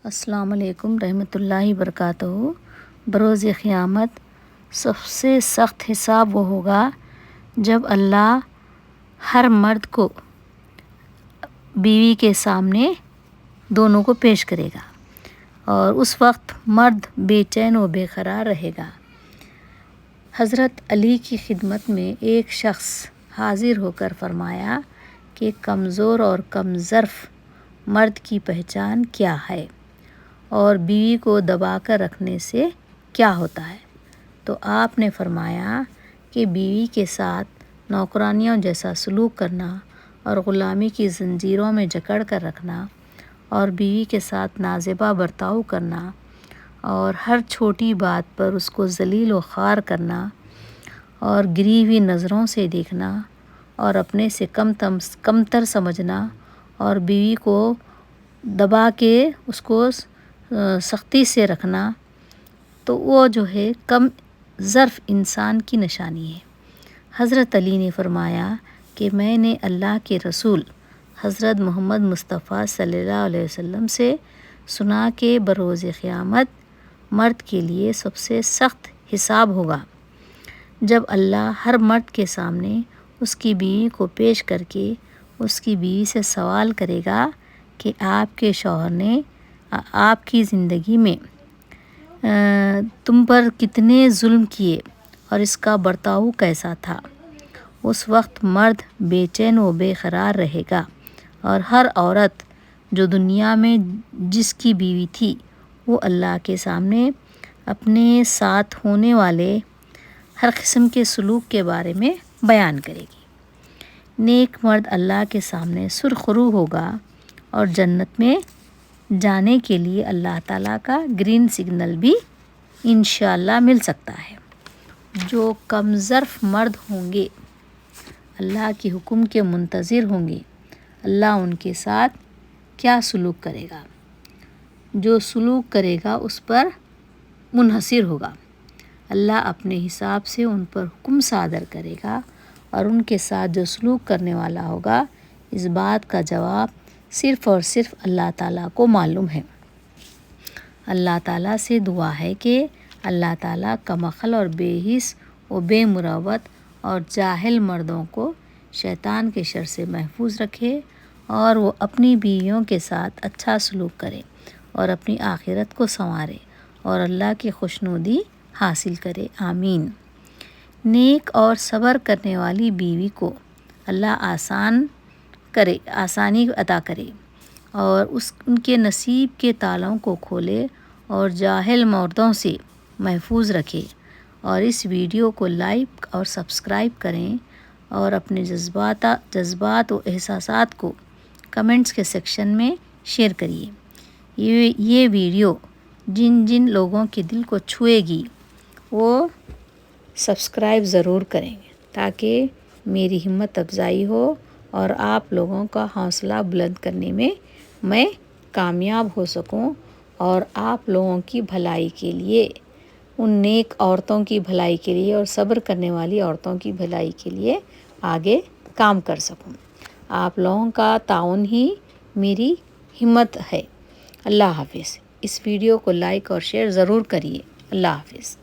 السلام علیکم رحمۃ اللہ وبرکاتہ۔ بروز قیامت سب سے سخت حساب وہ ہوگا جب اللہ ہر مرد کو بیوی کے سامنے دونوں کو پیش کرے گا، اور اس وقت مرد بے چین و بے قرار رہے گا۔ حضرت علی کی خدمت میں ایک شخص حاضر ہو کر فرمایا کہ کمزور اور کم ظرف مرد کی پہچان کیا ہے، اور بیوی کو دبا کر رکھنے سے کیا ہوتا ہے؟ تو آپ نے فرمایا کہ بیوی کے ساتھ نوکرانیوں جیسا سلوک کرنا، اور غلامی کی زنجیروں میں جکڑ کر رکھنا، اور بیوی کے ساتھ نازیبا برتاؤ کرنا، اور ہر چھوٹی بات پر اس کو ذلیل و خوار کرنا، اور گری ہوئی نظروں سے دیکھنا، اور اپنے سے کمتر سمجھنا، اور بیوی کو دبا کے اس کو سختی سے رکھنا، تو وہ جو ہے کم ظرف انسان کی نشانی ہے۔ حضرت علی نے فرمایا کہ میں نے اللہ کے رسول حضرت محمد مصطفیٰ صلی اللہ علیہ وسلم سے سنا کہ بروز قیامت مرد کے لیے سب سے سخت حساب ہوگا جب اللہ ہر مرد کے سامنے اس کی بیوی کو پیش کر کے اس کی بیوی سے سوال کرے گا کہ آپ کے شوہر نے آپ کی زندگی میں تم پر کتنے ظلم کیے اور اس کا برتاؤ کیسا تھا۔ اس وقت مرد بے چین و بے قرار رہے گا، اور ہر عورت جو دنیا میں جس کی بیوی تھی وہ اللہ کے سامنے اپنے ساتھ ہونے والے ہر قسم کے سلوک کے بارے میں بیان کرے گی۔ نیک مرد اللہ کے سامنے سرخرو ہوگا، اور جنت میں جانے کے لیے اللہ تعالیٰ کا گرین سگنل بھی انشاءاللہ مل سکتا ہے۔ جو کم ظرف مرد ہوں گے، اللہ کے حکم کے منتظر ہوں گے، اللہ ان کے ساتھ کیا سلوک کرے گا؟ جو سلوک کرے گا اس پر منحصر ہوگا۔ اللہ اپنے حساب سے ان پر حکم صادر کرے گا، اور ان کے ساتھ جو سلوک کرنے والا ہوگا، اس بات کا جواب صرف اور صرف اللہ تعالیٰ کو معلوم ہے۔ اللہ تعالیٰ سے دعا ہے کہ اللہ تعالیٰ کم عقل اور بے حس و بے مروت اور جاہل مردوں کو شیطان کے شر سے محفوظ رکھے، اور وہ اپنی بیویوں کے ساتھ اچھا سلوک کرے، اور اپنی آخرت کو سنوارے، اور اللہ کی خوشنودی حاصل کرے۔ آمین۔ نیک اور صبر کرنے والی بیوی کو اللہ آسانی عطا کرے، اور ان کے نصیب کے تالوں کو کھولے، اور جاہل مردوں سے محفوظ رکھے۔ اور اس ویڈیو کو لائک اور سبسکرائب کریں، اور اپنے جذبات و احساسات کو کمنٹس کے سیکشن میں شیئر کریے۔ یہ ویڈیو جن لوگوں کے دل کو چھوئے گی وہ سبسکرائب ضرور کریں، تاکہ میری ہمت افزائی ہو اور آپ لوگوں کا حوصلہ بلند کرنے میں میں کامیاب ہو سکوں، اور آپ لوگوں کی بھلائی کے لیے، ان نیک عورتوں کی بھلائی کے لیے اور صبر کرنے والی عورتوں کی بھلائی کے لیے آگے کام کر سکوں۔ آپ لوگوں کا تعاون ہی میری ہمت ہے۔ اللہ حافظ۔ اس ویڈیو کو لائک اور شیئر ضرور کریے۔ اللہ حافظ۔